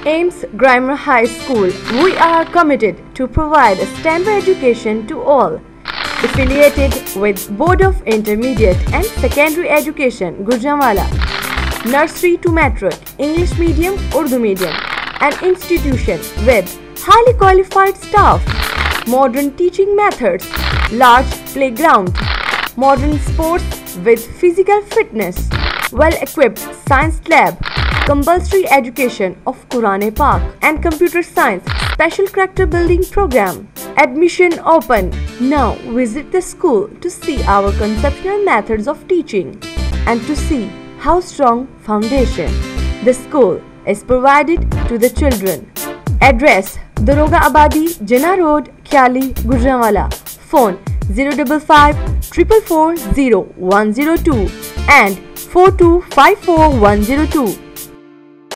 AIMS Grammar High School, we are committed to provide a standard education to all. Affiliated with Board of Intermediate and Secondary Education, Gujranwala. Nursery to Matric, English Medium, Urdu Medium. An institution with highly qualified staff, modern teaching methods, large playground, modern sports with physical fitness, well-equipped science lab, compulsory education of Quran-e-Pak and computer science special character building program. Admission open. Now visit the school to see our conceptual methods of teaching and to see how strong foundation the school is provided to the children. Address: Daroga Abadi, Jinnah Road, Khyali, Gujranwala. Phone 055 444 0102 and 4254 102.